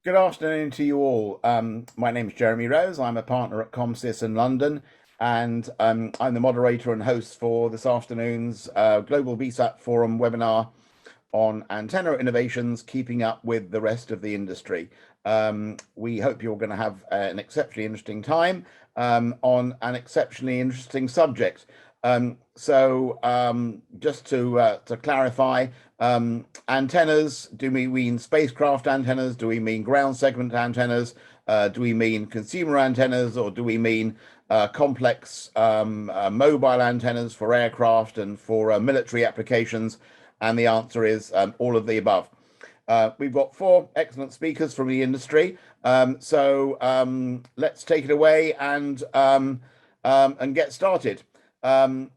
Good afternoon to you all. My name is Jeremy Rose. I'm a partner at ComSys in London, and I'm the moderator and host for this afternoon's Global VSAT Forum webinar on antenna innovations, keeping up with the rest of the industry. We hope you're going to have an exceptionally interesting time on an exceptionally interesting subject. Just to clarify, antennas, do we mean spacecraft antennas? Do we mean ground segment antennas? Do we mean consumer antennas, or do we mean complex mobile antennas for aircraft and for military applications? And the answer is all of the above. We've got four excellent speakers from the industry. Let's take it away and get started. I'm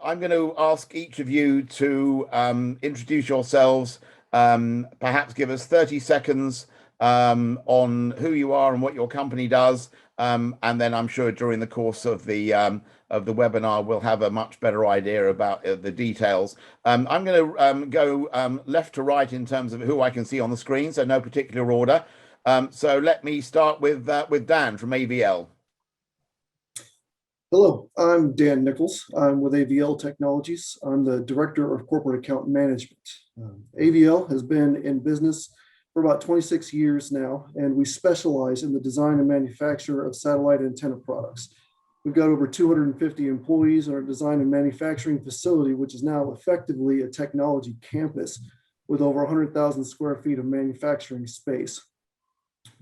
going to ask each of you to introduce yourselves, perhaps give us 30 seconds on who you are and what your company does, and then I'm sure during the course of the webinar we'll have a much better idea about the details. I'm going to go left to right in terms of who I can see on the screen, so no particular order. So let me start with Dan from AVL. Hello, I'm Dan Nichols. I'm with AVL Technologies. I'm the Director of Corporate Account Management. AVL has been in business for about 26 years now, and we specialize in the design and manufacture of satellite antenna products. We've got over 250 employees in our design and manufacturing facility, which is now effectively a technology campus with over 100,000 square feet of manufacturing space.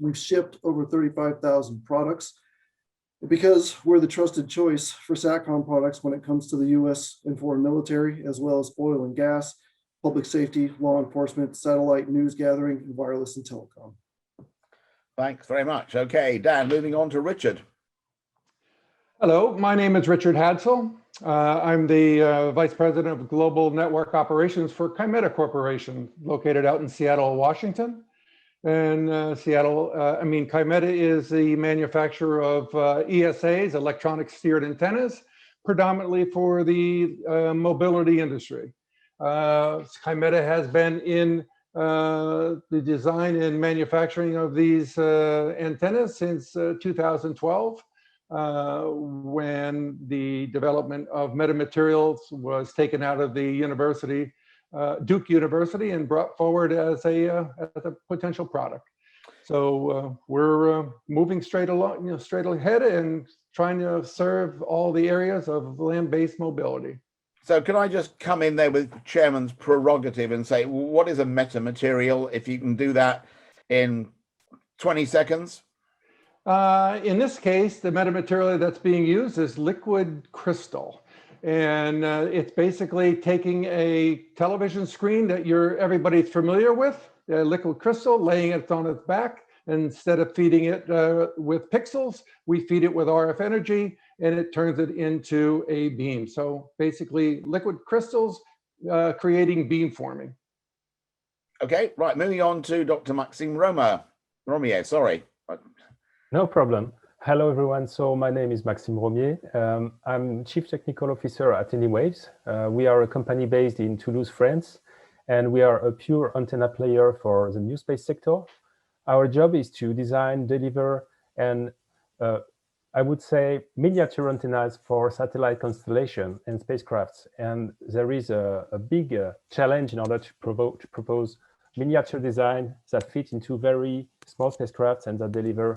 We've shipped over 35,000 products. Because we're the trusted choice for SATCOM products when it comes to the U.S. and foreign military, as well as oil and gas, public safety, law enforcement, satellite news gathering, and wireless and telecom. Thanks very much. Okay, Dan, moving on to Richard. Hello, my name is Richard Hadsell. I'm the Vice President of Global Network Operations for Kymeta Corporation, located out in Seattle, Washington. And Kymeta is the manufacturer of ESAs, electronic steered antennas, predominantly for the mobility industry. Kymeta has been in the design and manufacturing of these antennas since 2012, when the development of metamaterials was taken out of the university, Duke University, and brought forward as a potential product. So we're moving straight ahead and trying to serve all the areas of land-based mobility. So can I just come in there with Chairman's prerogative and say, what is a metamaterial, if you can do that in 20 seconds? In this case, the metamaterial that's being used is liquid crystal. And it's basically taking a television screen that everybody's familiar with, liquid crystal, laying it on its back. And instead of feeding it with pixels, we feed it with RF energy, and it turns it into a beam. So basically, liquid crystals creating beam forming. Okay, right. Moving on to Dr. Maxime Romier, sorry. No problem. Hello, everyone. So my name is Maxime Romier. I'm Chief Technical Officer at Anywaves. We are a company based in Toulouse, France, and we are a pure antenna player for the new space sector. Our job is to design, deliver, and I would say miniature antennas for satellite constellation and spacecrafts. And there is a big challenge in order to propose miniature design that fit into very small spacecrafts and that deliver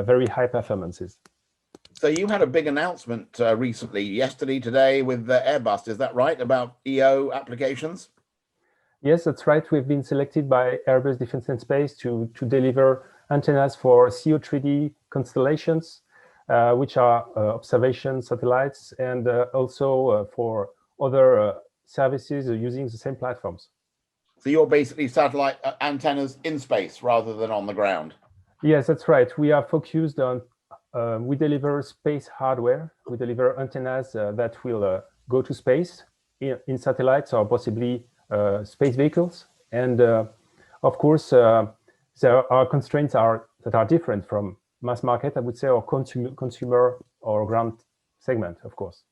very high performances. So you had a big announcement recently, yesterday, today, with Airbus, is that right, about EO applications? Yes, that's right. We've been selected by Airbus Defence and Space to deliver antennas for CO3D constellations, which are observation satellites, and also for other services using the same platforms. So you're basically satellite antennas in space rather than on the ground? Yes, that's right. We are focused on, we deliver space hardware. We deliver antennas that will go to space in satellites or possibly space vehicles. And of course, there are constraints that are different from mass market, I would say, or consumer or ground segment, of course.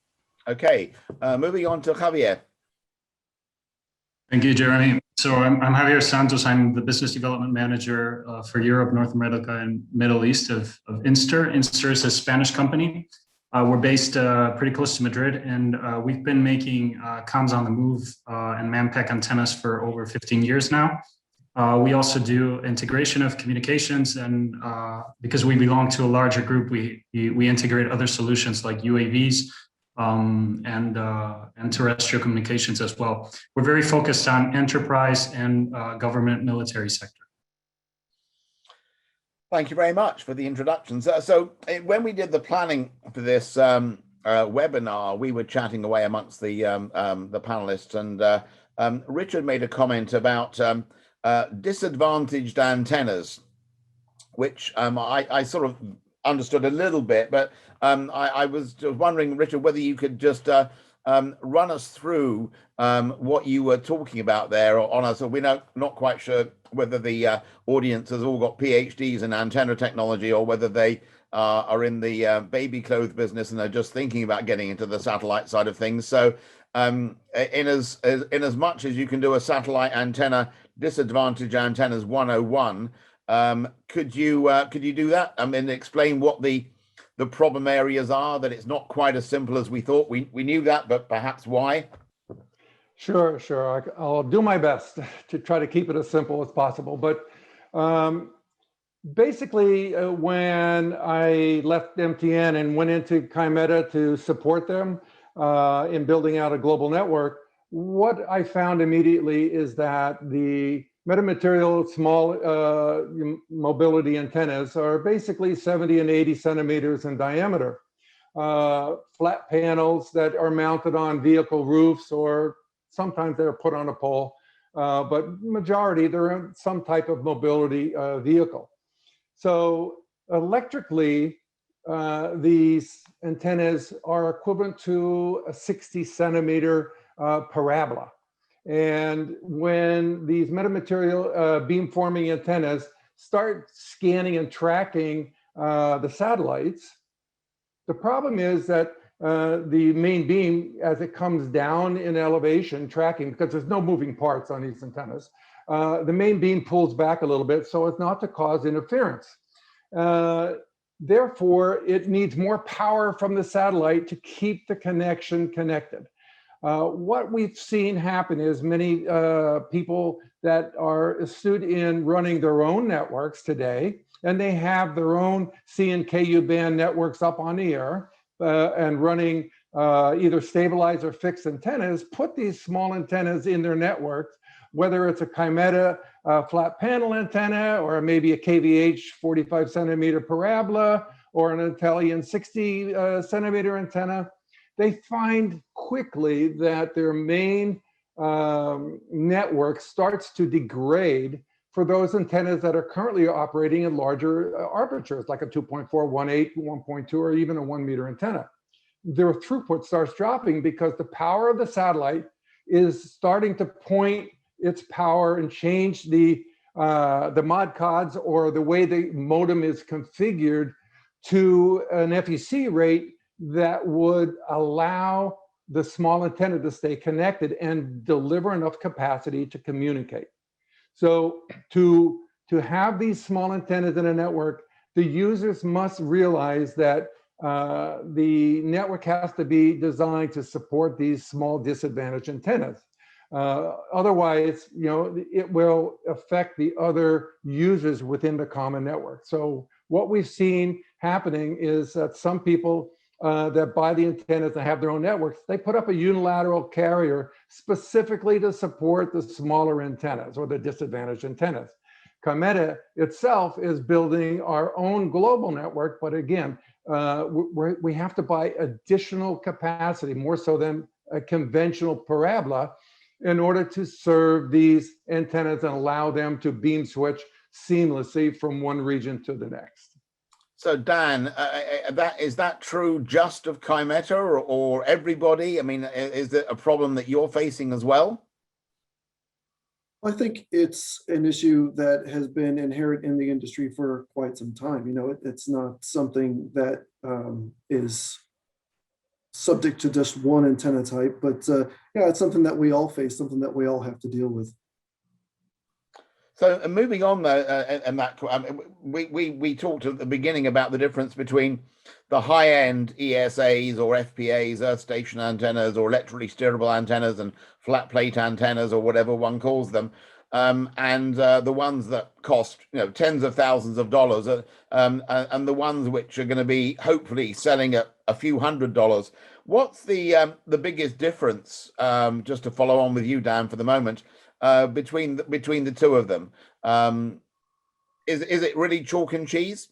Okay, moving on to Javier. Thank you, Jeremy. So I'm Javier Santos. I'm the business development manager for Europe, North America, and Middle East of Inster. Inster is a Spanish company. We're based pretty close to Madrid, and we've been making comms on the move and man-pack antennas for over 15 years now. We also do integration of communications, and because we belong to a larger group, we integrate other solutions like UAVs and terrestrial communications as well. We're very focused on enterprise and government military sector. Thank you very much for the introductions. So when we did the planning for this webinar, we were chatting away amongst the panelists, and Richard made a comment about disadvantaged antennas, which I sort of understood a little bit, but I was just wondering, Richard, whether you could just run us through what you were talking about there on us. So we're not quite sure whether the audience has all got PhDs in antenna technology or whether they are in the baby clothes business and are just thinking about getting into the satellite side of things. So in as much as you can do a satellite antenna, disadvantage antennas 101, could you do that? I mean, explain what the problem areas are, that it's not quite as simple as we thought. We knew that, but perhaps why? Sure. I'll do my best to try to keep it as simple as possible. But basically, when I left MTN and went into Kymeta to support them in building out a global network, what I found immediately is that the metamaterial small mobility antennas are basically 70 and 80 centimeters in diameter. Flat panels that are mounted on vehicle roofs, or sometimes they're put on a pole, but majority they're in some type of mobility vehicle. So electrically, these antennas are equivalent to a 60 centimeter parabola. And when these metamaterial beamforming antennas start scanning and tracking the satellites, the problem is that the main beam, as it comes down in elevation tracking, because there's no moving parts on these antennas, the main beam pulls back a little bit so as not to cause interference. Therefore, it needs more power from the satellite to keep the connection connected. What we've seen happen is many people that are astute in running their own networks today, and they have their own C and KU band networks up on the air and running either stabilized or fixed antennas, put these small antennas in their networks, whether it's a Kymeta flat panel antenna, or maybe a KVH 45 centimeter parabola, or an Italian 60 centimeter antenna. They find quickly that their main network starts to degrade for those antennas that are currently operating in larger apertures, like a 2.4, 1.8, 1.2, or even a 1 meter antenna. Their throughput starts dropping because the power of the satellite is starting to point its power and change the mod cods, or the way the modem is configured, to an FEC rate that would allow the small antenna to stay connected and deliver enough capacity to communicate. So to have these small antennas in a network, the users must realize that the network has to be designed to support these small disadvantaged antennas. Otherwise, it will affect the other users within the common network. So what we've seen happening is that some people that buy the antennas and have their own networks, they put up a unilateral carrier specifically to support the smaller antennas or the disadvantaged antennas. Kymeta itself is building our own global network, but again, we have to buy additional capacity, more so than a conventional parabola, in order to serve these antennas and allow them to beam switch seamlessly from one region to the next. So Dan, is that true just of Kymeta or everybody? I mean, is it a problem that you're facing as well? I think it's an issue that has been inherent in the industry for quite some time. It's not something that is subject to just one antenna type, but yeah, it's something that we all face, something that we all have to deal with. So moving on though, and that we talked at the beginning about the difference between the high-end ESAs or FPAs, earth station antennas, or electrically steerable antennas and flat plate antennas, or whatever one calls them, and the ones that cost tens of thousands of dollars, and the ones which are going to be hopefully selling at a few $100s. What's the biggest difference? Just to follow on with you, Dan, for the moment. Between the two of them, is it really chalk and cheese?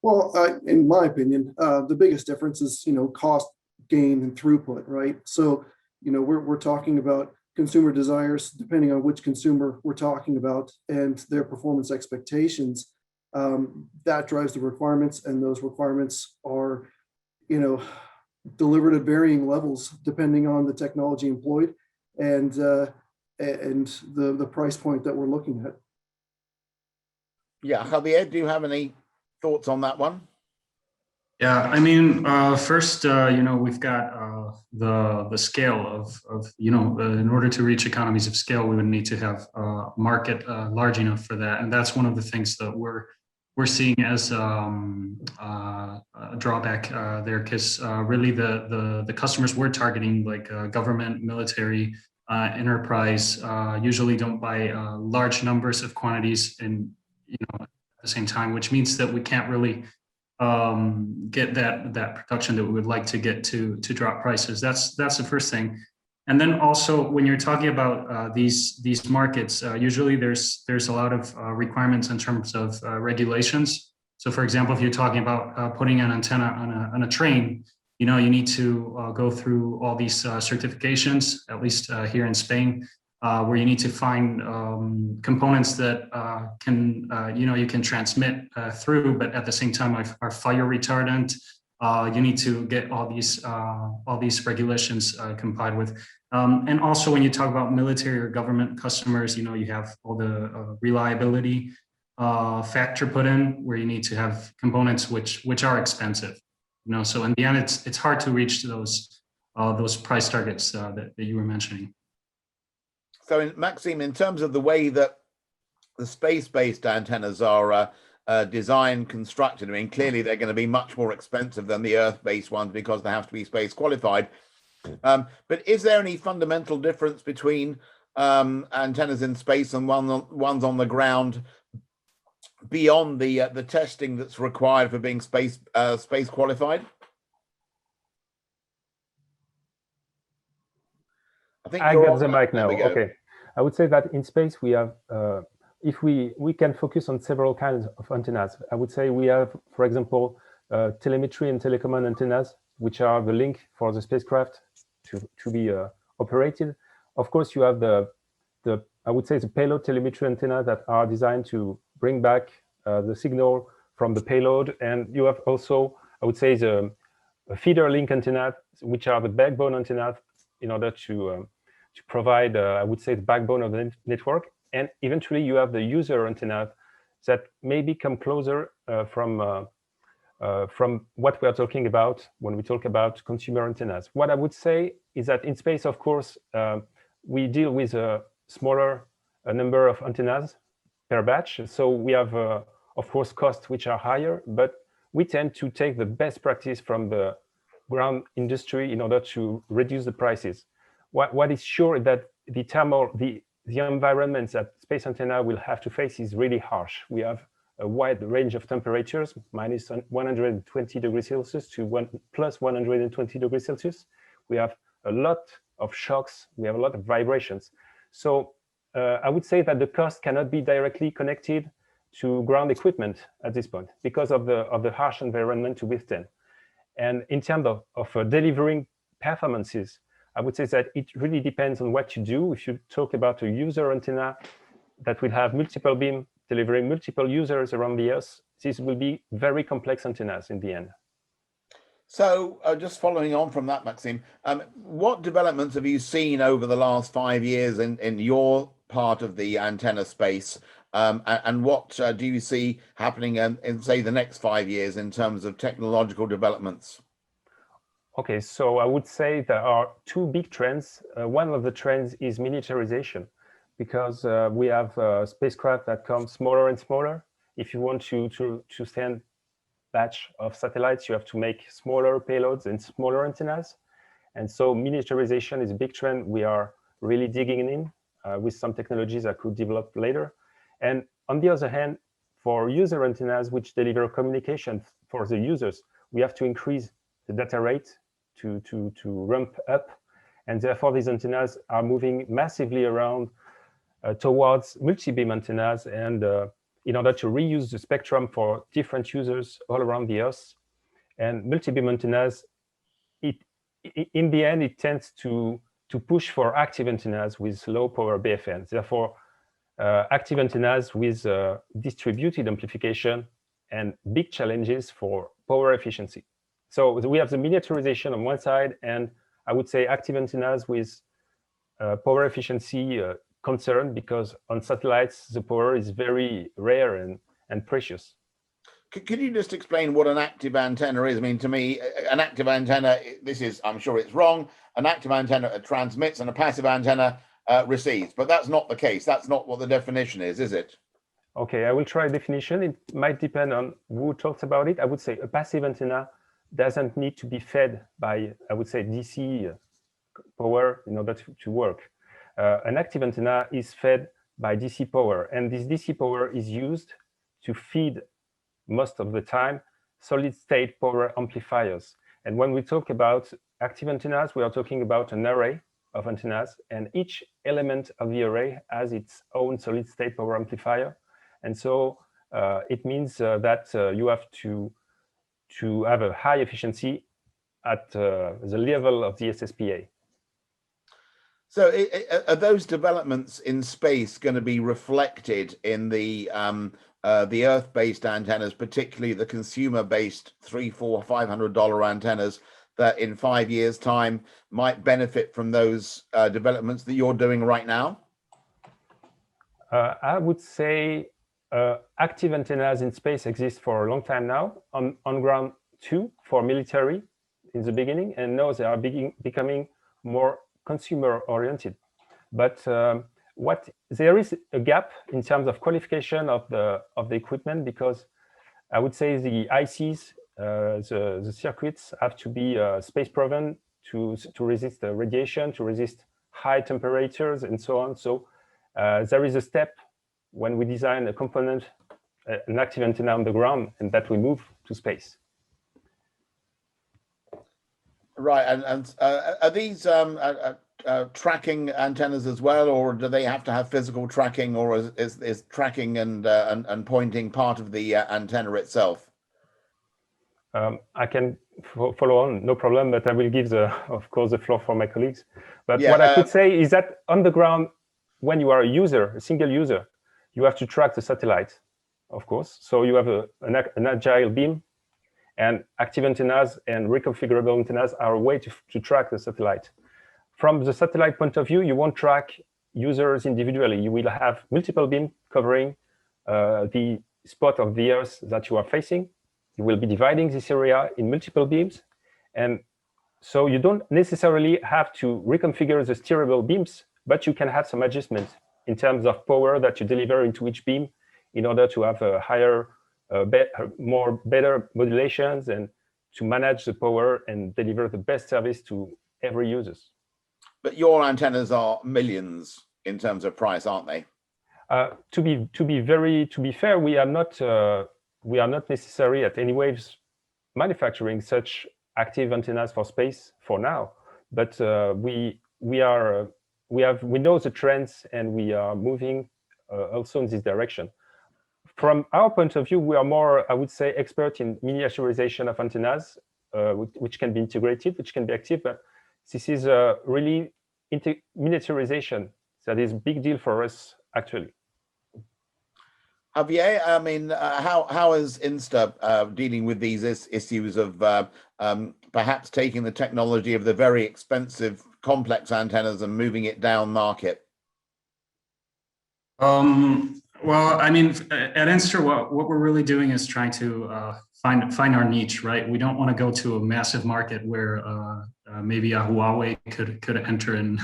Well, in my opinion, the biggest difference is cost gain and throughput, right? So we're talking about consumer desires, depending on which consumer we're talking about, and their performance expectations. That drives the requirements, and those requirements are delivered at varying levels depending on the technology employed and the price point that we're looking at. Yeah, Javier, do you have any thoughts on that one? Yeah, I mean, first, we've got the scale of in order to reach economies of scale, we would need to have a market large enough for that, and that's one of the things that we're seeing as a drawback there, because really the customers we're targeting, like government, military, enterprise, usually don't buy large numbers of quantities in at the same time, which means that we can't really get that production that we would like to get to drop prices. That's the first thing. And then also when you're talking about these markets, usually there's a lot of requirements in terms of regulations. So for example, if you're talking about putting an antenna on a train, you need to go through all these certifications, at least here in Spain, where you need to find components that you can transmit through, but at the same time are fire retardant. You need to get all these regulations complied with. And also when you talk about military or government customers, you have all the reliability factor put in, where you need to have components which are expensive. So in the end, it's hard to reach those price targets that you were mentioning. So, Maxime, in terms of the way that the space-based antennas are designed, constructed, I mean, clearly they're going to be much more expensive than the Earth-based ones because they have to be space qualified. But is there any fundamental difference between antennas in space and ones on the ground beyond the testing that's required for being space qualified? I think I got the mic now. Okay. I would say that in space we have, if we can focus on several kinds of antennas. I would say we have, for example, telemetry and telecommand antennas, which are the link for the spacecraft to be operated. Of course, you have the I would say the payload telemetry antenna that are designed to bring back the signal from the payload, and you have also, I would say, the feeder link antenna, which are the backbone antenna in order to provide, I would say, the backbone of the network. And eventually you have the user antenna that maybe come closer from what we are talking about when we talk about consumer antennas. What I would say is that in space, of course, we deal with a smaller number of antennas per batch. So we have, of course, costs which are higher, but we tend to take the best practice from the ground industry in order to reduce the prices. What is sure is that the environment that space antenna will have to face is really harsh. We have a wide range of temperatures, minus 120 degrees Celsius to plus 120 degrees Celsius. We have a lot of shocks. We have a lot of vibrations. So I would say that the cost cannot be directly connected to ground equipment at this point because of the harsh environment to withstand. And in terms of delivering performances, I would say that it really depends on what you do. If you talk about a user antenna that will have multiple beam delivering multiple users around the Earth, this will be very complex antennas in the end. So just following on from that, Maxime, what developments have you seen over the last 5 years in your part of the antenna space? And what do you see happening in, say, the next 5 years in terms of technological developments? Okay, so I would say there are two big trends. One of the trends is miniaturization, because we have spacecraft that come smaller and smaller. If you want to send batch of satellites, you have to make smaller payloads and smaller antennas. And so miniaturization is a big trend we are really digging in with some technologies I could develop later. And on the other hand, for user antennas which deliver communication for the users, we have to increase the data rate to ramp up. And therefore, these antennas are moving massively around towards multi-beam antennas, and in order to reuse the spectrum for different users all around the Earth. And multi-beam antennas, in the end, it tends to push for active antennas with low power BFNs. Therefore, active antennas with distributed amplification and big challenges for power efficiency. So we have the miniaturization on one side, and I would say active antennas with power efficiency concern, because on satellites, the power is very rare and precious. Can you just explain what an active antenna is? I mean, to me, an active antenna, this is, I'm sure it's wrong, an active antenna transmits and a passive antenna receives, but that's not the case. That's not what the definition is it? Okay, I will try a definition. It might depend on who talks about it. I would say a passive antenna doesn't need to be fed by, I would say, DC power in order to work. An active antenna is fed by DC power, and this DC power is used to feed, most of the time, solid state power amplifiers. And when we talk about active antennas, we are talking about an array of antennas, and each element of the array has its own solid state power amplifier. And so it means that you have to have a high efficiency at the level of the SSPA. So are those developments in space going to be reflected in the Earth-based antennas, particularly the consumer-based $300, $400, $500 antennas that in 5 years' time might benefit from those developments that you're doing right now? I would say active antennas in space exist for a long time now. On ground too, for military in the beginning, and now they are becoming more consumer-oriented. But there is a gap in terms of qualification of the equipment, because I would say the ICs, the circuits have to be space-proven to resist the radiation, to resist high temperatures, and so on. So there is a step when we design a component, an active antenna on the ground, and that we move to space. Right, and are these tracking antennas as well, or do they have to have physical tracking, or is tracking and pointing part of the antenna itself? I can follow on, no problem, but I will give of course, the floor for my colleagues. But yeah, what I could say is that on the ground, when you are a single user, you have to track the satellite, of course. So you have an agile beam, and active antennas and reconfigurable antennas are a way to track the satellite. From the satellite point of view, you won't track users individually. You will have multiple beams covering the spot of the Earth that you are facing. You will be dividing this area in multiple beams. And so you don't necessarily have to reconfigure the steerable beams, but you can have some adjustments in terms of power that you deliver into each beam in order to have a higher, better modulations, and to manage the power and deliver the best service to every user. But your antennas are millions in terms of price, aren't they? To be fair, we are not necessary at Anywaves manufacturing such active antennas for space for now, but we know the trends, and we are moving also in this direction. From our point of view, we are more, I would say, expert in miniaturization of antennas, which can be integrated, which can be active. But this is really miniaturization that is a big deal for us, actually. Javier, I mean, how is Insta dealing with these issues of perhaps taking the technology of the very expensive, complex antennas and moving it down market? Well, I mean, at Insta, what we're really doing is trying to find our niche, right? We don't want to go to a massive market where maybe a Huawei could enter and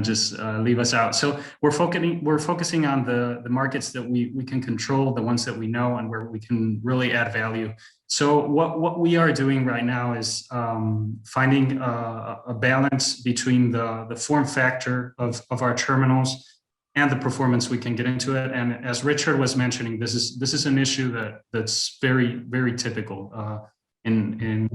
just leave us out. So we're focusing on the markets that we can control, the ones that we know, and where we can really add value. So what we are doing right now is finding a balance between the form factor of our terminals and the performance we can get into it. And as Richard was mentioning, this is an issue that's very, very typical in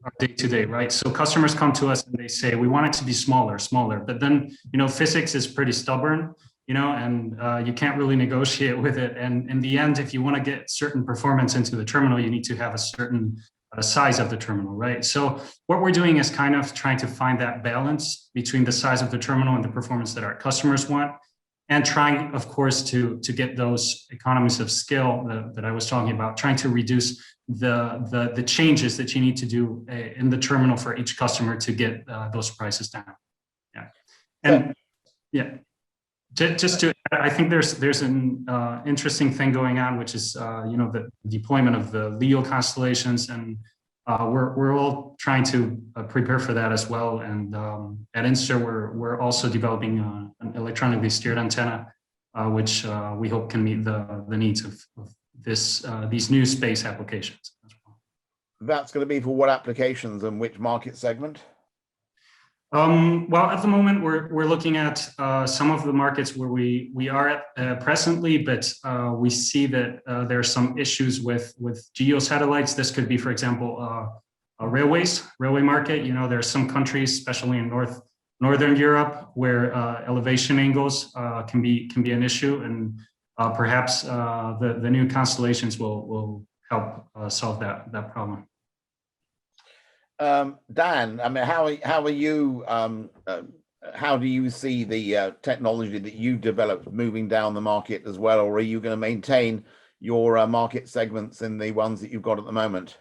our day-to-day, right? So customers come to us and they say, we want it to be smaller, but then, physics is pretty stubborn, and you can't really negotiate with it. And in the end, if you want to get certain performance into the terminal, you need to have a certain size of the terminal, right? So what we're doing is kind of trying to find that balance between the size of the terminal and the performance that our customers want, and trying, of course, to get those economies of scale that I was talking about, trying to reduce the changes that you need to do in the terminal for each customer to get those prices down. Yeah, and yeah, just to, I think there's an interesting thing going on, which is the deployment of the LEO constellations, and we're all trying to prepare for that as well. And at Inster, we're also developing an electronically steered antenna, which we hope can meet the needs of these new space applications as well. That's going to be for what applications and which market segment? Well, at the moment, we're looking at some of the markets where we are at presently, but we see that there are some issues with geo satellites. This could be, for example, railway market. There are some countries, especially in Northern Europe, where elevation angles can be an issue, and perhaps the new constellations will help solve that problem. Dan, I mean, how are you? How do you see the technology that you developed moving down the market as well, or are you going to maintain your market segments in the ones that you've got at the moment?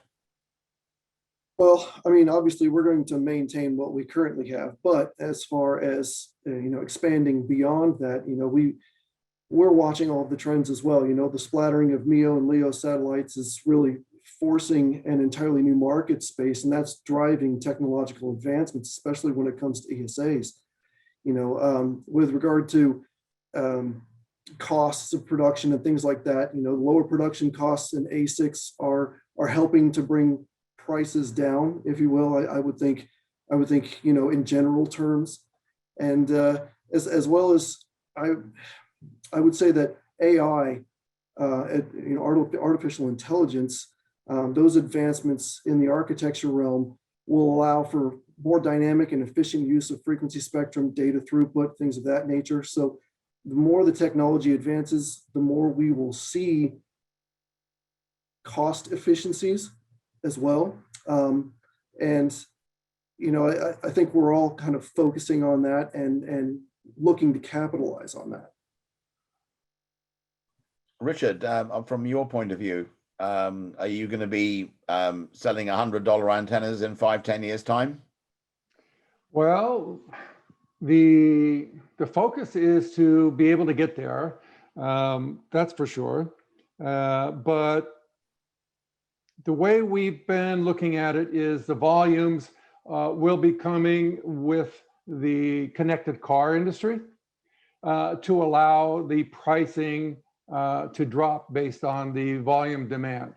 Well, I mean, obviously, we're going to maintain what we currently have, but as far as expanding beyond that, we're watching all of the trends as well. The splattering of MEO and LEO satellites is really forcing an entirely new market space, and that's driving technological advancements, especially when it comes to ESAs. With regard to costs of production and things like that, lower production costs and ASICs are helping to bring prices down, if you will. I would think in general terms, and as well as I would say that AI, artificial intelligence. Those advancements in the architecture realm will allow for more dynamic and efficient use of frequency spectrum, data throughput, things of that nature. So the more the technology advances, the more we will see cost efficiencies as well. I think we're all kind of focusing on that and looking to capitalize on that. Richard, from your point of view, are you going to be selling $100 antennas in 5-10 years time? Well, the focus is to be able to get there. That's for sure. But the way we've been looking at it is the volumes will be coming with the connected car industry to allow the pricing to drop based on the volume demand.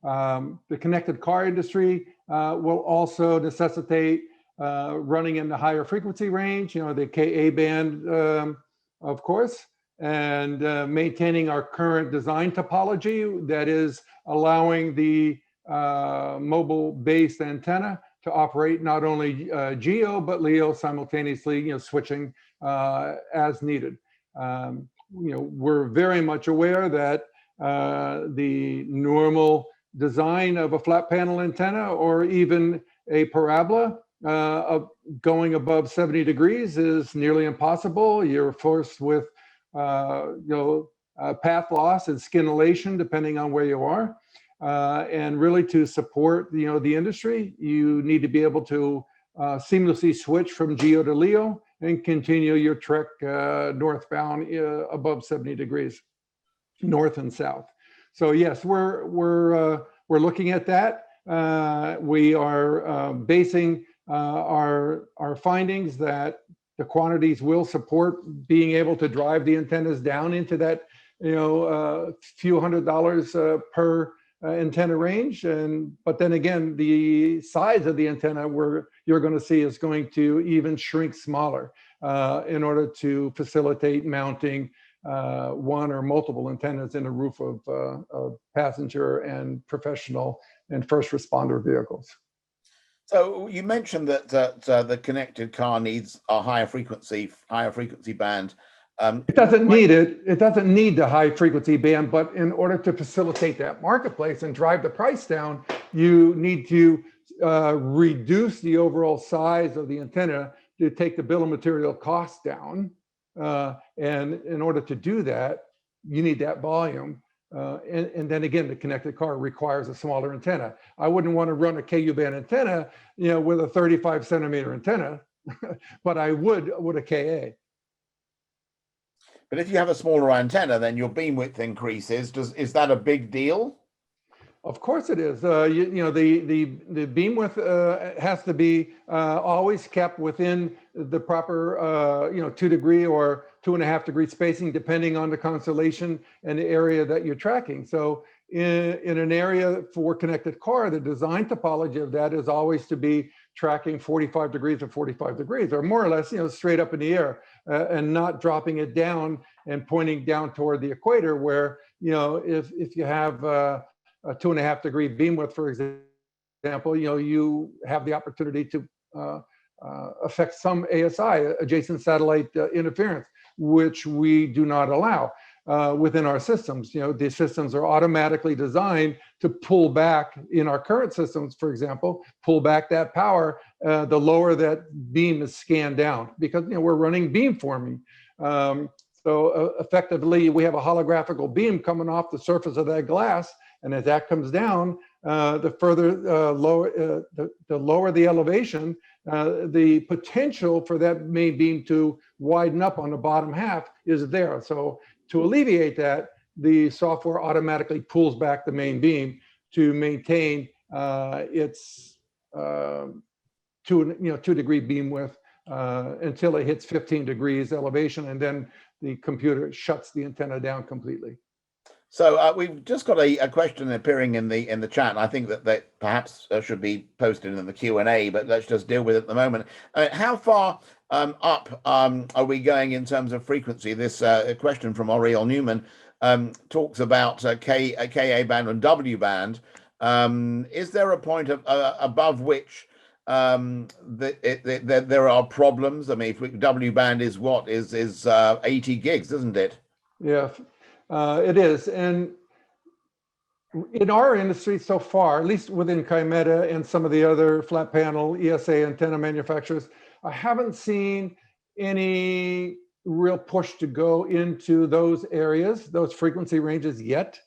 The connected car industry will also necessitate running in the higher frequency range, the Ka band, of course, and maintaining our current design topology that is allowing the mobile-based antenna to operate not only GEO but LEO simultaneously, switching as needed. We're very much aware that the normal design of a flat panel antenna or even a parabola of going above 70 degrees is nearly impossible. You're forced with path loss and scintillation depending on where you are. And really to support the industry, you need to be able to seamlessly switch from GEO to LEO and continue your trek northbound above 70 degrees, north and south. So yes, we're we're looking at that. We are basing our findings that the quantities will support being able to drive the antennas down into that, few $100s per antenna range. But then again, the size of the antenna you're going to see is going to even shrink smaller in order to facilitate mounting one or multiple antennas in a roof of passenger and professional and first responder vehicles. So you mentioned that the connected car needs a higher frequency band. It doesn't need it. It doesn't need the high frequency band, but in order to facilitate that marketplace and drive the price down, you need to reduce the overall size of the antenna to take the bill of material cost down. And in order to do that, you need that volume. And then again, the connected car requires a smaller antenna. I wouldn't want to run a KU band antenna, with a 35 centimeter antenna, but I would with a KA. But if you have a smaller antenna, then your beam width increases. Is that a big deal? Of course it is. The beam width has to be always kept within the proper 2 degree or 2.5 degree spacing, depending on the constellation and the area that you're tracking. So in an area for connected car, the design topology of that is always to be tracking 45 degrees or 45 degrees, or more or less, straight up in the air, and not dropping it down and pointing down toward the equator, where, if you have a 2.5 degree beam width, for example, you have the opportunity to affect some ASI, adjacent satellite interference, which we do not allow within our systems. These systems are automatically designed to pull back, in our current systems, for example, pull back that power the lower that beam is scanned down, because we're running beamforming. So effectively, we have a holographical beam coming off the surface of that glass, and as that comes down, the further the lower the elevation, the potential for that main beam to widen up on the bottom half is there. So to alleviate that, the software automatically pulls back the main beam to maintain its 2 degree beam width until it hits 15 degrees elevation, and then the computer shuts the antenna down completely. So we've just got a question appearing in the chat, and I think that perhaps should be posted in the Q&A, but let's just deal with it at the moment. How far up are we going in terms of frequency? This question from Oriel Newman talks about KA band and W band. Is there a point above which there are problems? I mean, if W band is 80 gigs, isn't it? Yeah. It is. And in our industry so far, at least within Kymeta and some of the other flat panel ESA antenna manufacturers, I haven't seen any real push to go into those areas, those frequency ranges yet.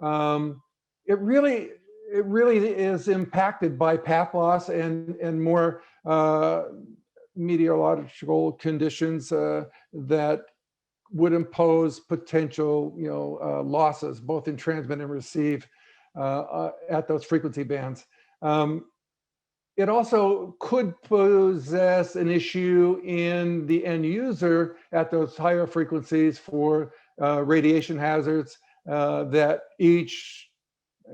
It really is impacted by path loss and more meteorological conditions that would impose potential, losses both in transmit and receive at those frequency bands. It also could possess an issue in the end user at those higher frequencies for radiation hazards that each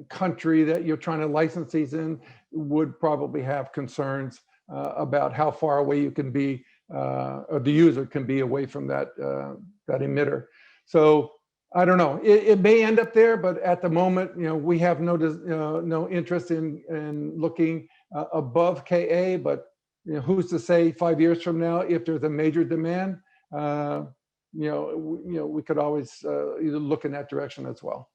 country that you're trying to license these in would probably have concerns about how far away you can be, or the user can be away from that emitter. So I don't know. It may end up there, but at the moment, we have no interest in looking above KA. But who's to say 5 years from now, if there's a major demand, we could always either look in that direction as well.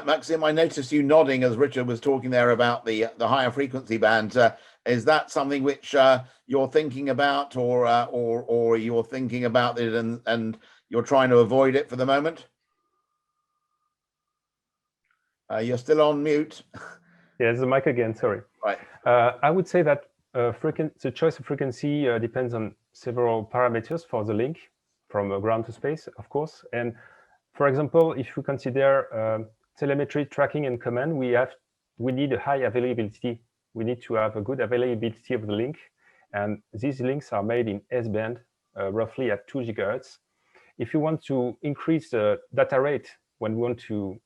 Maxim, I noticed you nodding as Richard was talking there about the higher frequency band. Is that something which you're thinking about, or you're thinking about it and you're trying to avoid it for the moment? You're still on mute. Yes, the mic again. Sorry. Right. I would say that the choice of frequency depends on several parameters for the link from ground to space, of course. And for example, if you consider telemetry tracking and command, we have we need a high availability. We need to have a good availability of the link. And these links are made in S-band, roughly at 2 gigahertz. If you want to increase the data rate, when we want to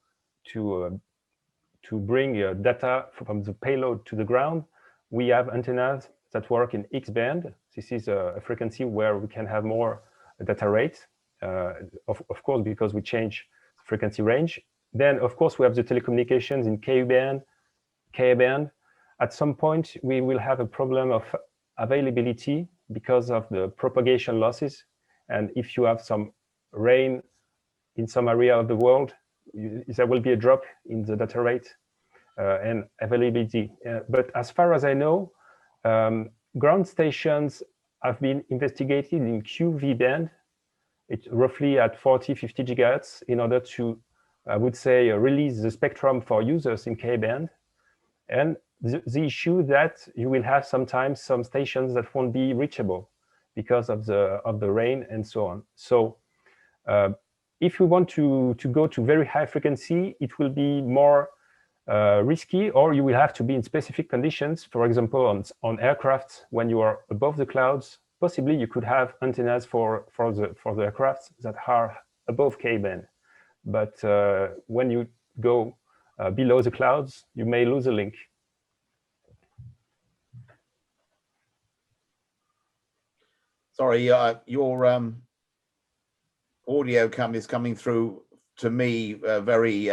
bring data from the payload to the ground, we have antennas that work in X-band. This is a frequency where we can have more data rate, of course, because we change the frequency range. Then, of course, we have the telecommunications in Ku-band, Ka-band. At some point, we will have a problem of availability because of the propagation losses. And if you have some rain in some area of the world, there will be a drop in the data rate and availability. But as far as I know, ground stations have been investigated in QV band. It's roughly at 40, 50 gigahertz in order to, I would say, release the spectrum for users in K-band. And the issue that you will have sometimes some stations that won't be reachable because of the rain and so on. So if we want to go to very high frequency, it will be more risky, or you will have to be in specific conditions. For example, on aircraft, when you are above the clouds, possibly you could have antennas for the aircraft that are above K-band. But when you go below the clouds, you may lose a link. Sorry, your audio is coming through to me very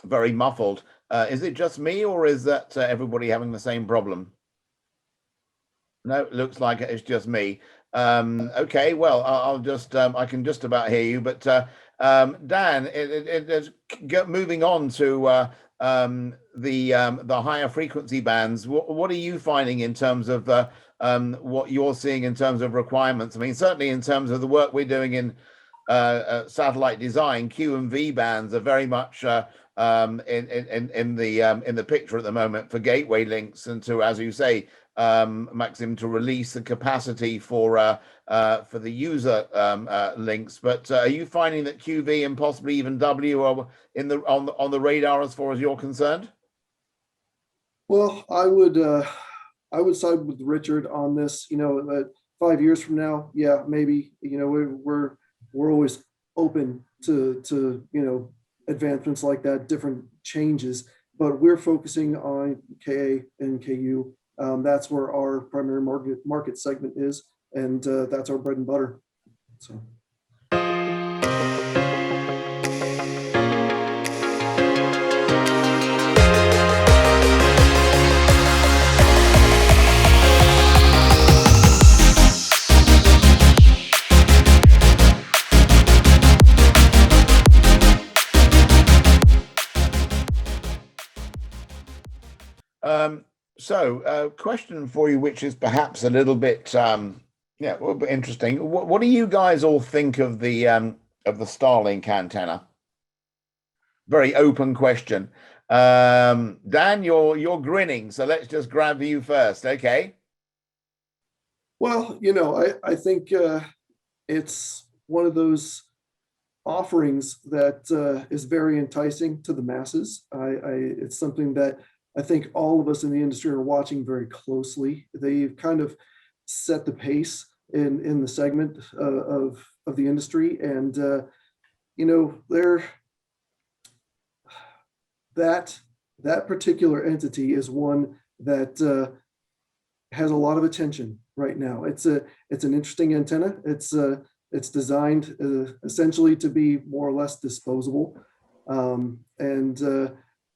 very muffled. Is it just me, or is that everybody having the same problem? No, it looks like it's just me. Okay, well, I'll just I can just about hear you, but Dan, moving on to the higher frequency bands, what are you finding in terms of what you're seeing in terms of requirements? I mean, certainly in terms of the work we're doing in satellite design, Q and V bands are very much in the picture at the moment for gateway links, and to, as you say, Maxim, to release the capacity for the user links. But are you finding that QV and possibly even W are on the radar as far as you're concerned? Well, I would side with Richard on this. 5 years from now, yeah, maybe. We're always open to advancements like that, different changes. But we're focusing on KA and KU. That's where our primary market segment is, and that's our bread and butter. So. Question for you, which is perhaps a little bit, interesting. What do you guys all think of the Starlink antenna? Very open question. Dan, you're grinning, so let's just grab you first, okay? Well, I think it's one of those offerings that is very enticing to the masses. It's something that I think all of us in the industry are watching very closely. They've kind of set the pace in the segment of the industry, and that particular entity is one that has a lot of attention right now. It's an interesting antenna. It's designed essentially to be more or less disposable, and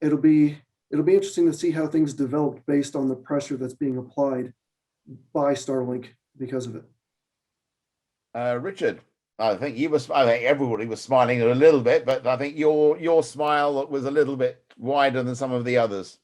it'll be interesting to see how things develop based on the pressure that's being applied by Starlink because of it. Richard, I think everybody was smiling a little bit, but I think your smile was a little bit wider than some of the others.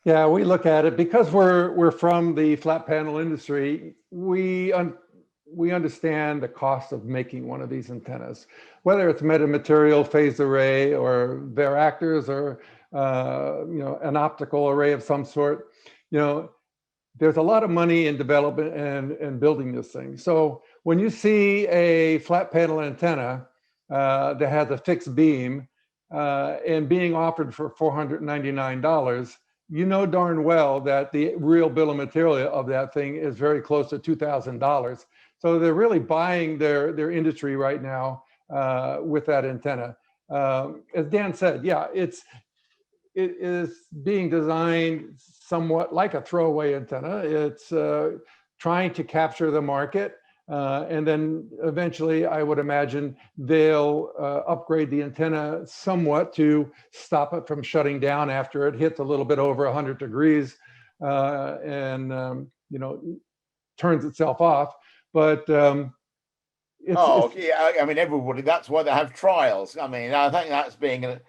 Yeah, we look at it because we're from the flat panel industry. We understand the cost of making one of these antennas, whether it's metamaterial, phased array, or varactors, or an optical array of some sort. There's a lot of money in development and building this thing. So when you see a flat panel antenna that has a fixed beam, and being offered for $499, you know darn well that the real bill of material of that thing is very close to $2,000. So they're really buying their industry right now with that antenna. As Dan said, yeah, it is being designed somewhat like a throwaway antenna. It's trying to capture the market. And then eventually, I would imagine they'll upgrade the antenna somewhat to stop it from shutting down after it hits a little bit over 100 degrees and you know, turns itself off. But oh, yeah, I mean, everybody, that's why they have trials. I mean, I think that's being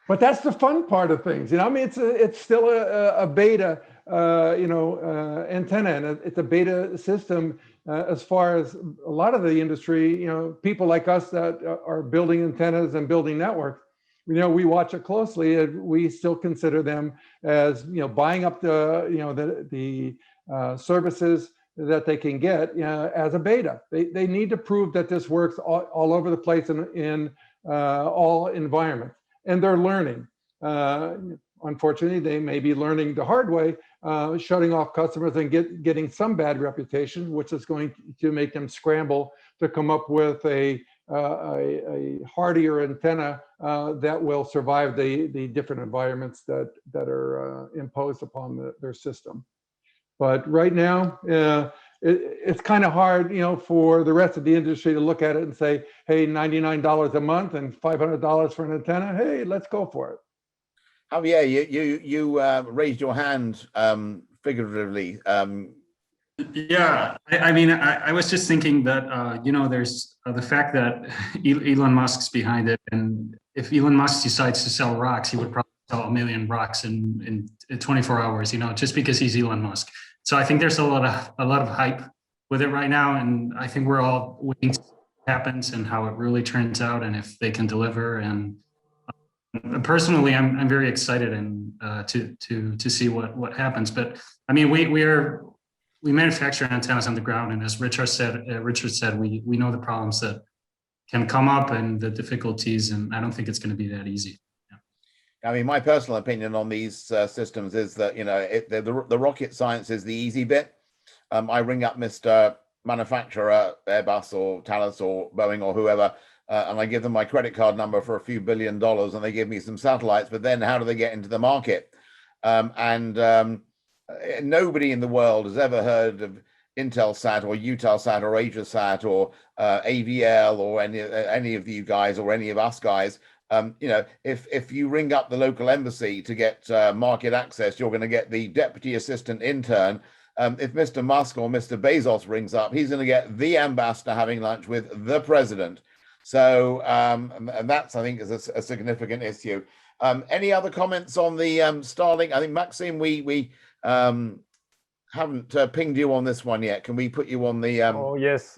but that's the fun part of things, you know. I mean, it's still a beta, antenna, and it's a beta system. As far as a lot of the industry, you know, people like us that are building antennas and building networks, you know, we watch it closely, and we still consider them as, you know, buying up the, you know, the services that they can get as a beta. They need to prove that this works all over the place in all environments, and they're learning. Unfortunately, they may be learning the hard way, shutting off customers and getting some bad reputation, which is going to make them scramble to come up with a hardier antenna that will survive the different environments that are imposed upon their system. But right now, it's kind of hard, you know, for the rest of the industry to look at it and say, hey, $99 a month and $500 for an antenna. Hey, let's go for it. Javier, you raised your hand figuratively. Yeah, I mean, I was just thinking that, you know, there's the fact that Elon Musk's behind it. And if Elon Musk decides to sell rocks, he would probably sell 1 million rocks in 24 hours, you know, just because he's Elon Musk. So I think there's a lot of hype with it right now. And I think we're all waiting to see what happens and how it really turns out and if they can deliver. And personally, I'm very excited and to see what happens. But I mean, we manufacture antennas on the ground, and as Richard said, we know the problems that can come up and the difficulties, and I don't think it's going to be that easy. I mean, my personal opinion on these systems is that, you know, the rocket science is the easy bit. I ring up Mr. Manufacturer, Airbus or Thales or Boeing or whoever, and I give them my credit card number for a few $1 billion, and they give me some satellites. But then how do they get into the market? Nobody in the world has ever heard of Intelsat or Eutelsat or AsiaSat or AVL or any of you guys or any of us guys. You know, if you ring up the local embassy to get market access, you're going to get the deputy assistant intern. If Mr. Musk or Mr. Bezos rings up, he's going to get the ambassador having lunch with the president. So, and that's, I think, is a significant issue. Any other comments on the Starlink? I think, Maxime, we haven't pinged you on this one yet. Can we put you on the? Oh yes,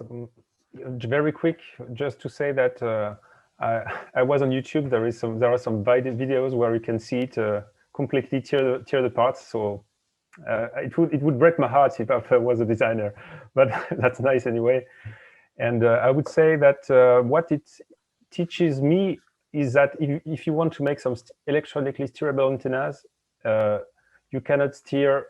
very quick. Just to say that I was on YouTube. There are some videos where you can see it completely tear apart. So it would break my heart if I was a designer, but that's nice anyway. And I would say that what it teaches me is that if you want to make some electronically steerable antennas, you cannot steer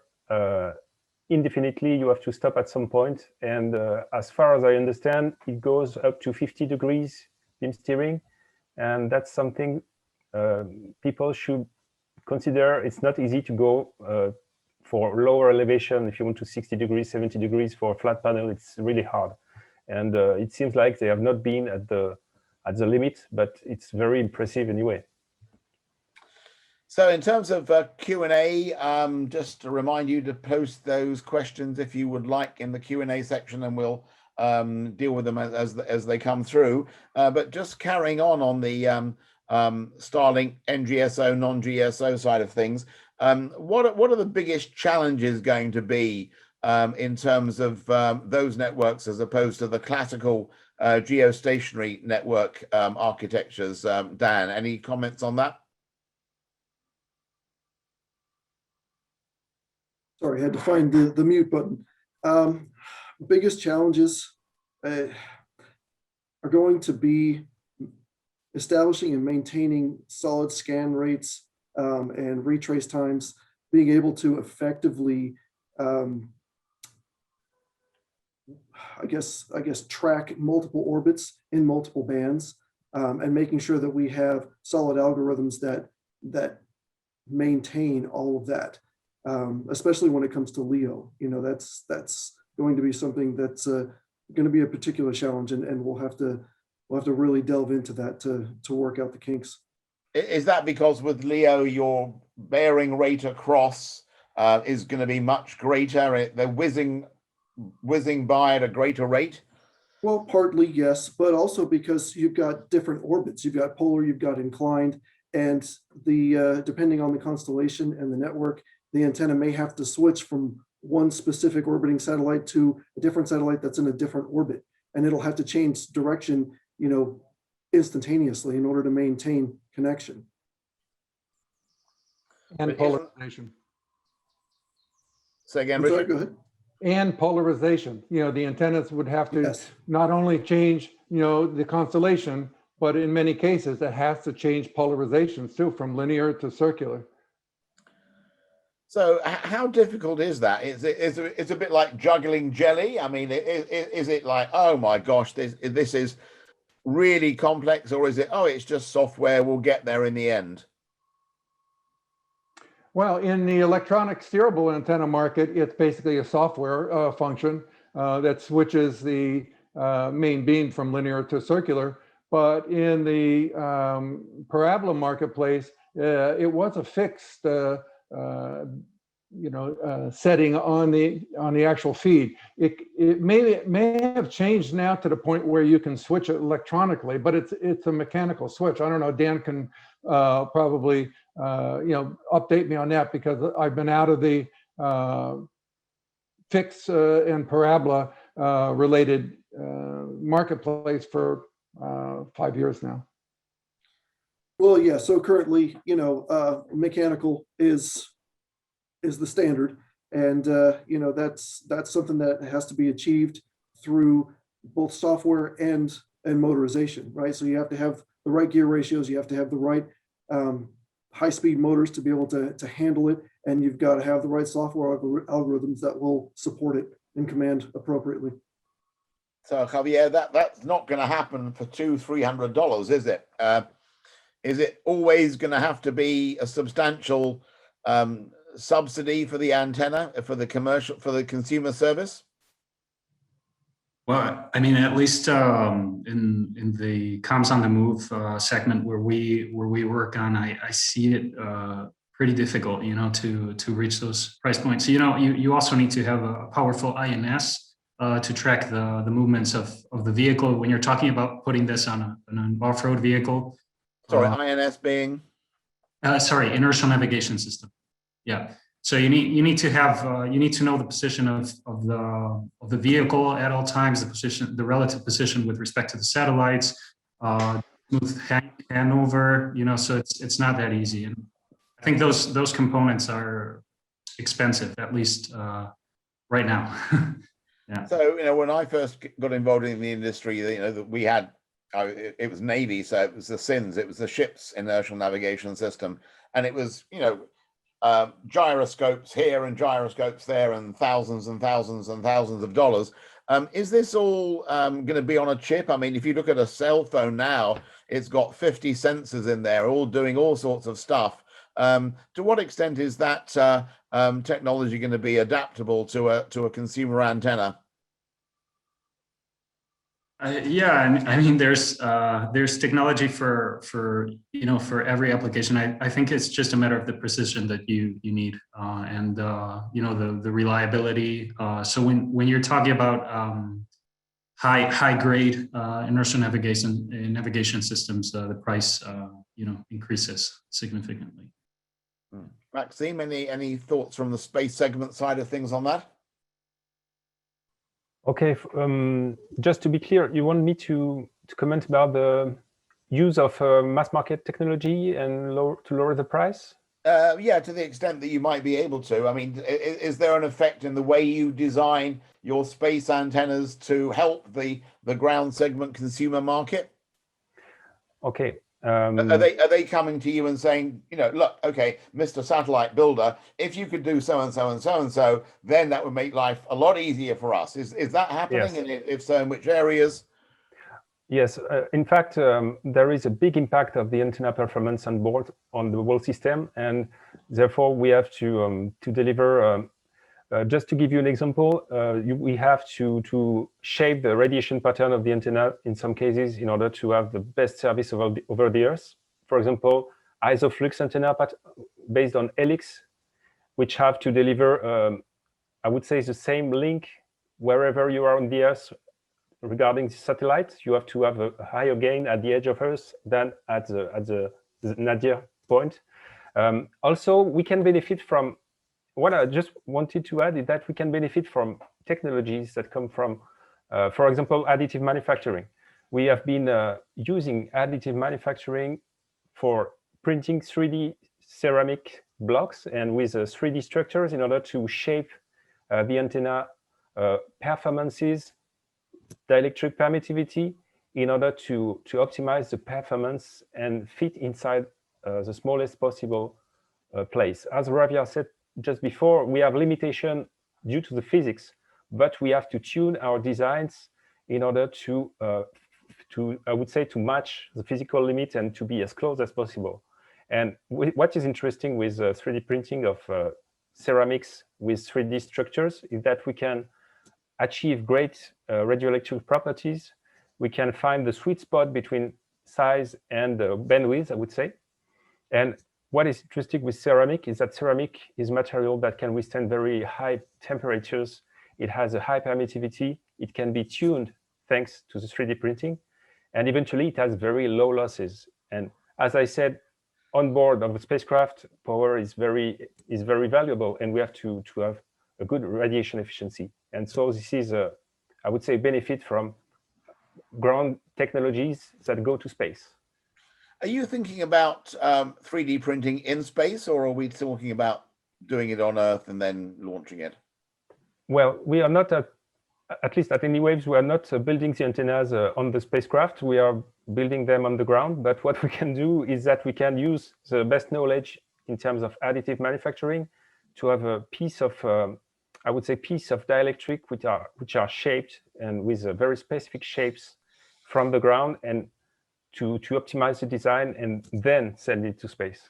indefinitely. You have to stop at some point. And as far as I understand, it goes up to 50 degrees beam steering. And that's something people should consider. It's not easy to go for lower elevation. If you want to 60 degrees, 70 degrees for a flat panel, it's really hard. And it seems like they have not been at the limit, but it's very impressive anyway. So in terms of Q&A, just to remind you to post those questions if you would like in the Q&A section, and we'll deal with them as they come through. But just carrying on the Starlink NGSO, non-GSO side of things, what are the biggest challenges going to be in terms of those networks as opposed to the classical geostationary network architectures? Dan, any comments on that? Sorry, I had to find the mute button. Biggest challenges are going to be establishing and maintaining solid scan rates and retrace times, being able to effectively, I guess, track multiple orbits in multiple bands, and making sure that we have solid algorithms that maintain all of that, especially when it comes to LEO. That's going to be something that's going to be a particular challenge, and we'll have to really delve into that to work out the kinks. Is that because with LEO, your bearing rate across is going to be much greater? They're whizzing by at a greater rate? Well, partly yes, but also because you've got different orbits. You've got polar, you've got inclined, and the depending on the constellation and the network, the antenna may have to switch from one specific orbiting satellite to a different satellite that's in a different orbit, and it'll have to change direction, instantaneously in order to maintain connection. And polarization. Say again, I'm sorry, Richard? go ahead. And polarization. The antennas would have to Yes. not only change, the constellation, but in many cases it has to change polarizations too, from linear to circular. So how difficult is that? It's a bit like juggling jelly. I mean, is it like, oh my gosh, this is really complex, or is it, oh, it's just software, we'll get there in the end? Well, in the electronic steerable antenna market, it's basically a software function that switches the main beam from linear to circular. But in the parabola marketplace, it was a fixed setting on the actual feed. It may have changed now to the point where you can switch it electronically, but it's a mechanical switch. I don't know. Dan can probably update me on that, because I've been out of the fixed and parabola related marketplace for 5 years now. Well, yeah. So currently, mechanical is the standard, and that's something that has to be achieved through both software and motorization, right? So you have to have the right gear ratios, you have to have the right high-speed motors to be able to handle it, and you've got to have the right software algorithms that will support it and command appropriately. So Javier, that's not going to happen for $200-300, is it? Is it always going to have to be a substantial subsidy for the antenna, for the consumer service? Well, I mean, at least in the comms on the move segment where we work on, I see it pretty difficult, to reach those price points. You also need to have a powerful INS to track the movements of the vehicle when you're talking about putting this on an off-road vehicle. Sorry, INS being? Sorry, inertial navigation system. Yeah. So you need to have you need to know the position of the vehicle at all times, the relative position with respect to the satellites, smooth handover. So it's not that easy, and I think those components are expensive, at least right now. Yeah. So when I first got involved in the industry, that we had, it was Navy, so it was the SINS, it was the ship's inertial navigation system, and it was gyroscopes here and gyroscopes there, and thousands and thousands and thousands of dollars. Is this all going to be on a chip? I mean, if you look at a cell phone now, it's got 50 sensors in there, all doing all sorts of stuff. To what extent is that technology going to be adaptable to a consumer antenna? Yeah, I mean, there's technology for every application. I think it's just a matter of the precision that you need, and the reliability. So when you're talking about high grade inertial navigation systems, the price increases significantly. Maxime, any thoughts from the space segment side of things on that? Okay, just to be clear, you want me to comment about the use of mass market technology and to lower the price? Yeah, to the extent that you might be able to. I mean, is there an effect in the way you design your space antennas to help the ground segment consumer market? Okay, Are they coming to you and saying, look, okay, Mr. Satellite Builder, if you could do so and so and so and so, then that would make life a lot easier for us. Is that happening? Yes. And if so, in which areas? Yes, in fact, there is a big impact of the antenna performance on board on the whole system, and therefore we have to deliver. Just to give you an example, we have to shape the radiation pattern of the antenna in some cases in order to have the best service over the Earth. For example, isoflux antenna based on helix, which have to deliver, I would say, the same link wherever you are on the Earth. Regarding the satellite, you have to have a higher gain at the edge of Earth than at the nadir point. Also, we can benefit from, what I just wanted to add is that we can benefit from technologies that come from, for example, additive manufacturing. We have been using additive manufacturing for printing 3D ceramic blocks and with 3D structures in order to shape the antenna performances, dielectric permittivity, in order to optimize the performance and fit inside the smallest possible place. As Javier said just before, we have limitation due to the physics, but we have to tune our designs in order to I would say, to match the physical limit and to be as close as possible. And what is interesting with 3D printing of ceramics with 3D structures is that we can achieve great radioelectric properties. We can find the sweet spot between size and bandwidth, I would say. And what is interesting with ceramic is that ceramic is material that can withstand very high temperatures. It has a high permittivity. It can be tuned thanks to the 3D printing. And eventually it has very low losses. And as I said, on board of the spacecraft, power is very valuable, and we have to have a good radiation efficiency. And so this is I would say, benefit from ground technologies that go to space. Are you thinking about 3D printing in space, or are we talking about doing it on Earth and then launching it? Well, we are not, at least at Anywaves, we are not building the antennas on the spacecraft. We are building them on the ground. But what we can do is that we can use the best knowledge in terms of additive manufacturing to have a piece of, I would say, piece of dielectric which are shaped and with very specific shapes from the ground, and to optimize the design and then send it to space.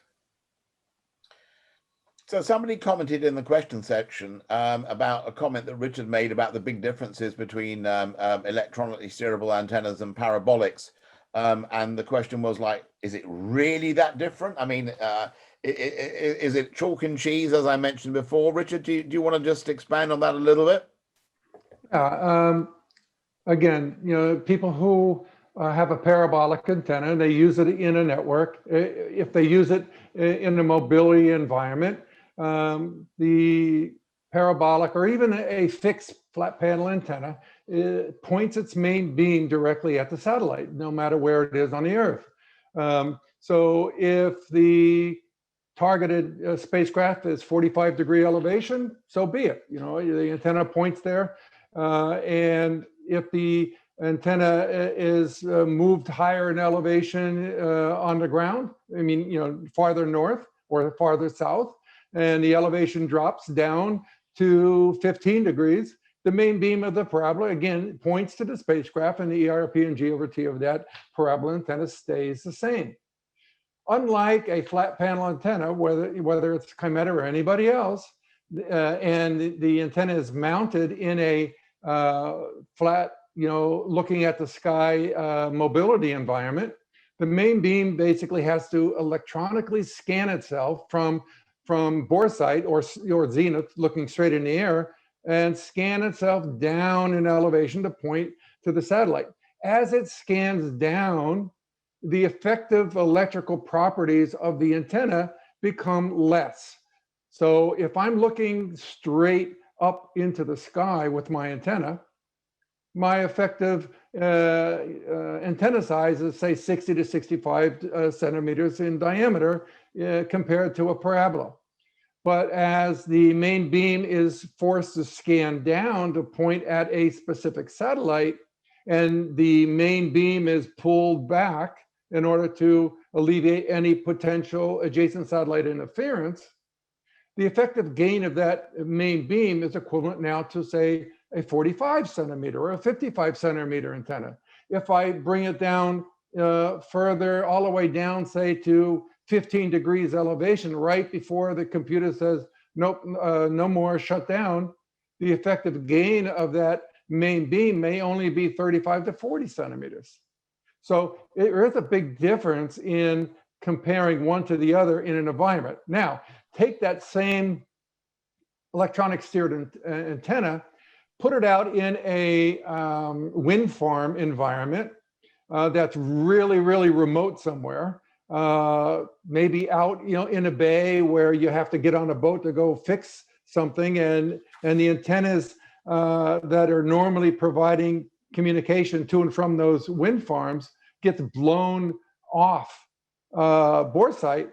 So somebody commented in the question section about a comment that Richard made about the big differences between electronically steerable antennas and parabolics. And the question was like, is it really that different? I mean, is it chalk and cheese, as I mentioned before? Richard, do you want to just expand on that a little bit? Again, people who have a parabolic antenna, they use it in a network. If they use it in a mobility environment, the parabolic or even a fixed flat panel antenna points its main beam directly at the satellite, no matter where it is on the Earth. So if the targeted spacecraft is 45-degree elevation, so be it. The antenna points there. And if the antenna is moved higher in elevation on the ground, I mean, farther north or farther south, and the elevation drops down to 15 degrees, the main beam of the parabola, again, points to the spacecraft, and the ERP and G over T of that parabola antenna stays the same. Unlike a flat panel antenna, whether it's Chimera or anybody else, and the antenna is mounted in a flat, looking at the sky mobility environment, the main beam basically has to electronically scan itself from boresight or zenith, looking straight in the air, and scan itself down in elevation to point to the satellite. As it scans down, the effective electrical properties of the antenna become less. So if I'm looking straight up into the sky with my antenna, my effective antenna size is, say, 60 to 65 centimeters in diameter compared to a parabola. But as the main beam is forced to scan down to point at a specific satellite, and the main beam is pulled back in order to alleviate any potential adjacent satellite interference, the effective gain of that main beam is equivalent now to, say, a 45 centimeter or a 55 centimeter antenna. If I bring it down further, all the way down, say, to 15 degrees elevation, right before the computer says, nope, no more, shut down, the effective gain of that main beam may only be 35 to 40 centimeters. So there is a big difference in comparing one to the other in an environment. Now, take that same electronic steered antenna, put it out in a wind farm environment that's really, really remote somewhere, maybe out, in a bay where you have to get on a boat to go fix something, and the antennas that are normally providing communication to and from those wind farms gets blown off bore site.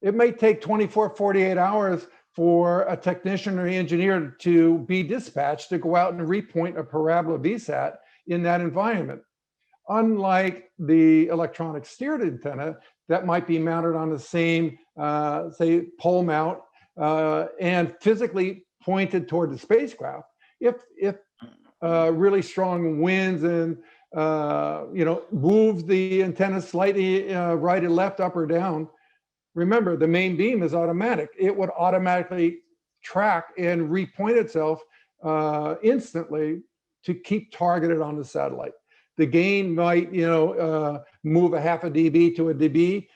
It may take 24, 48 hours for a technician or engineer to be dispatched to go out and repoint a parabola VSAT in that environment. Unlike the electronic steered antenna that might be mounted on the same, say, pole mount and physically pointed toward the spacecraft, if really strong winds and move the antenna slightly right and left, up or down, remember, the main beam is automatic. It would automatically track and repoint itself instantly to keep targeted on the satellite. The gain might, move a half a dB to a dB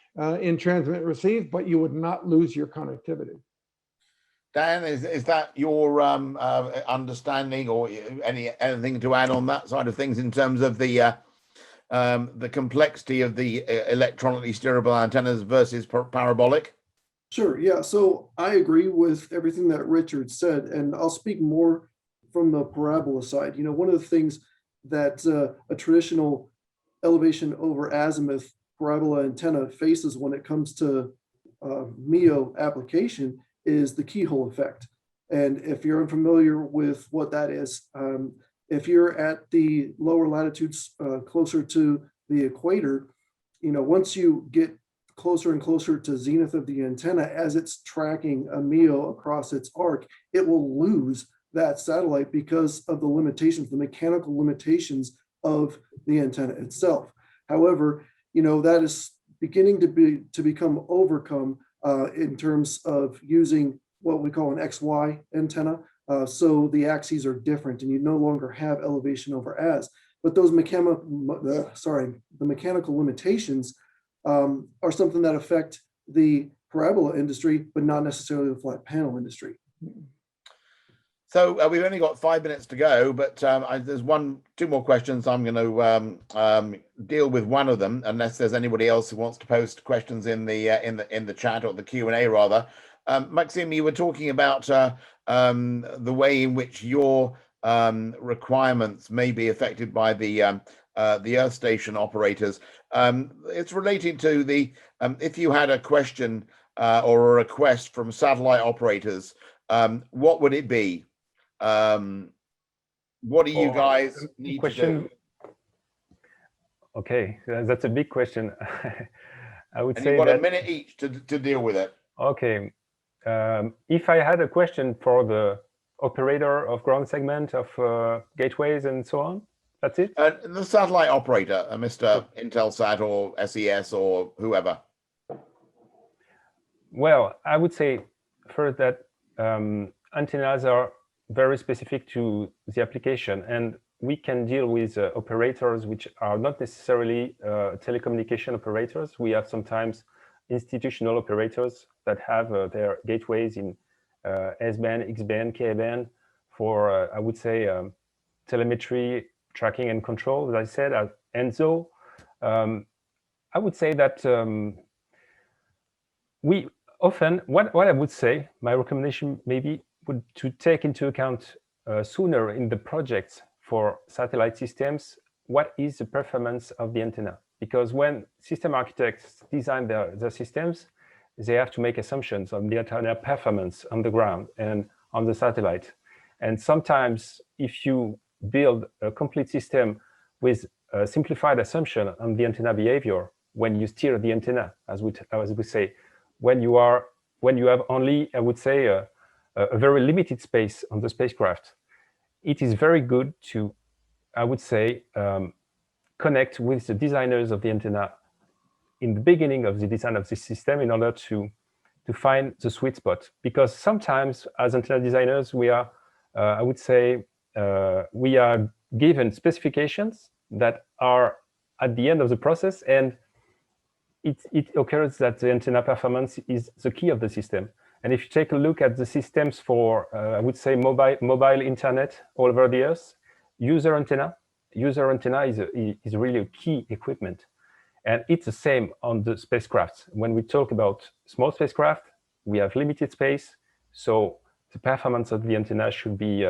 in transmit and receive, but you would not lose your connectivity. Dan, is that your understanding, or anything to add on that side of things in terms of the complexity of the electronically steerable antennas versus parabolic? Sure, yeah. So I agree with everything that Richard said, and I'll speak more from the parabola side. One of the things that a traditional elevation over azimuth parabola antenna faces when it comes to MEO application is the keyhole effect. And if you're unfamiliar with what that is, if you're at the lower latitudes closer to the equator, once you get closer and closer to zenith of the antenna, as it's tracking a MEO across its arc, it will lose that satellite because of the limitations, the mechanical limitations of the antenna itself. However, that is beginning to become overcome in terms of using what we call an XY antenna. So the axes are different and you no longer have elevation over as, but those mechanical limitations are something that affect the parabola industry, but not necessarily the flat panel industry. So we've only got 5 minutes to go, but there's two more questions. I'm going to deal with one of them, unless there's anybody else who wants to post questions in the chat, or the Q&A rather. Maxime, you were talking about the way in which your requirements may be affected by the Earth station operators. It's related to the if you had a question or a request from satellite operators, what would it be? What do you guys need to do? Okay, that's a big question. I would say you've got that a minute each to deal with it. Okay. If I had a question for the operator of ground segment, of gateways and so on, that's it? The satellite operator, Mr. Intelsat or SES or whoever. Well, I would say first that antennas are very specific to the application, and we can deal with operators which are not necessarily telecommunication operators. We have sometimes institutional operators that have their gateways in S-band, X-band, K-band for, I would say, telemetry, tracking and control, as I said. And so I would say that we often, what I would say, my recommendation maybe would to take into account sooner in the projects for satellite systems, what is the performance of the antenna? Because when system architects design their systems, they have to make assumptions on the antenna performance on the ground and on the satellite. And sometimes if you build a complete system with a simplified assumption on the antenna behavior, when you steer the antenna, as we say, when you have only, I would say, a very limited space on the spacecraft. It is very good to, I would say, connect with the designers of the antenna in the beginning of the design of the system in order to find the sweet spot. Because sometimes as antenna designers, we are, I would say, we are given specifications that are at the end of the process, and it occurs that the antenna performance is the key of the system. And if you take a look at the systems for, I would say, mobile internet all over the earth, user antenna is really a key equipment. And it's the same on the spacecraft. When we talk about small spacecraft, we have limited space. So the performance of the antenna should be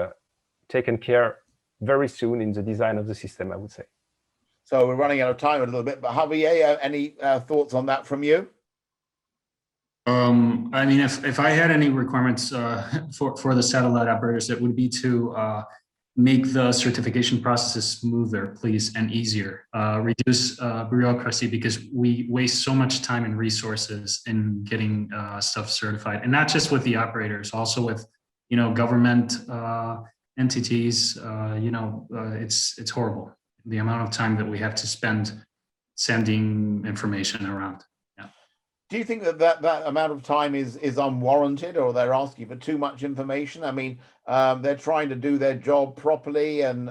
taken care very soon in the design of the system, I would say. So we're running out of time a little bit, but Javier, any thoughts on that from you? I mean, if I had any requirements for the satellite operators, it would be to make the certification processes smoother, please, and easier. Reduce bureaucracy, because we waste so much time and resources in getting stuff certified, and not just with the operators, also with government entities. It's horrible, the amount of time that we have to spend sending information around. Do you think that amount of time is unwarranted, or they're asking for too much information? I mean, they're trying to do their job properly, and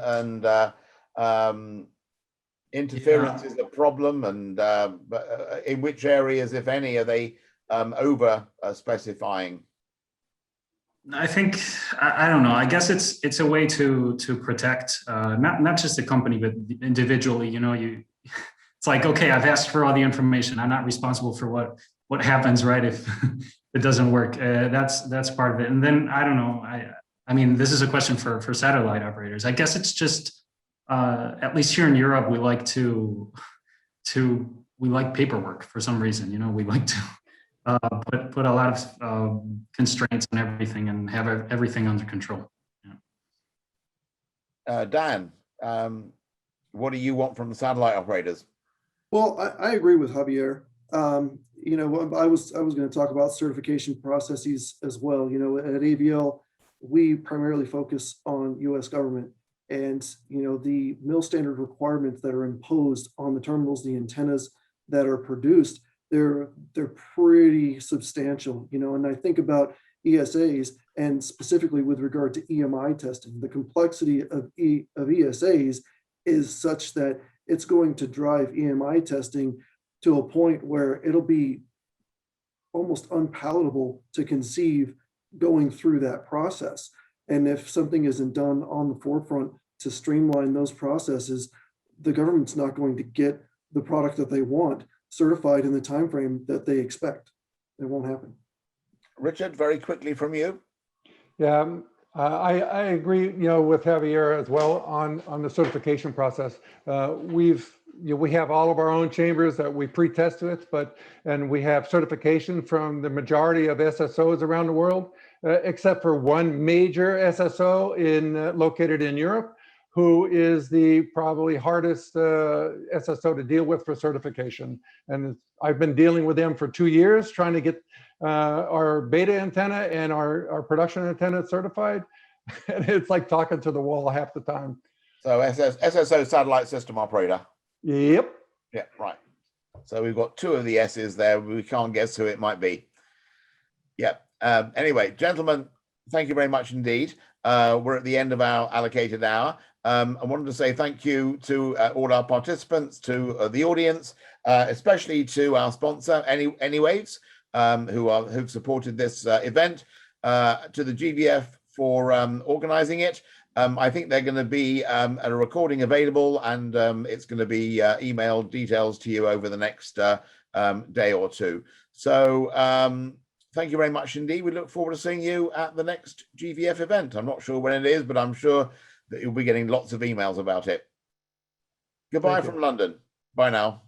interference is a problem. And but in which areas, if any, are they over specifying? I think I don't know. I guess it's a way to protect not just the company, but individually. It's like, okay, I've asked for all the information. I'm not responsible for what happens, right? If it doesn't work, that's part of it. And then I don't know. I mean, this is a question for satellite operators. I guess it's just at least here in Europe, we like we like paperwork for some reason. We like to put a lot of constraints on everything and have everything under control. Yeah. Dan, what do you want from the satellite operators? Well, I agree with Javier. I was going to talk about certification processes as well. At AVL, we primarily focus on U.S. government, and the mil standard requirements that are imposed on the terminals, the antennas that are produced, they're pretty substantial. And I think about ESAs, and specifically with regard to EMI testing, the complexity of ESAs is such that it's going to drive EMI testing to a point where it'll be almost unpalatable to conceive going through that process. And if something isn't done on the forefront to streamline those processes, the government's not going to get the product that they want certified in the time frame that they expect. It won't happen. Richard, very quickly from you. Yeah, I agree, with Javier as well on the certification process. We have all of our own chambers that we pre-test with, and we have certification from the majority of SSOs around the world, except for one major SSO located in Europe, who is the probably hardest SSO to deal with for certification. And I've been dealing with them for 2 years, trying to get our beta antenna and our production antenna certified. And it's like talking to the wall half the time. So SSO, satellite system operator. Yep. Yeah, right. So we've got 2 of the S's there. We can't guess who it might be. Yeah. Anyway, gentlemen, thank you very much indeed. We're at the end of our allocated hour. I wanted to say thank you to all our participants, to the audience, especially to our sponsor, Anywaves, who've supported this event, to the GVF for organizing it. I think they're going to be a recording available, and it's going to be emailed details to you over the next day or two. So thank you very much indeed. We look forward to seeing you at the next GVF event. I'm not sure when it is, but I'm sure that you'll be getting lots of emails about it. Goodbye from London. Bye now.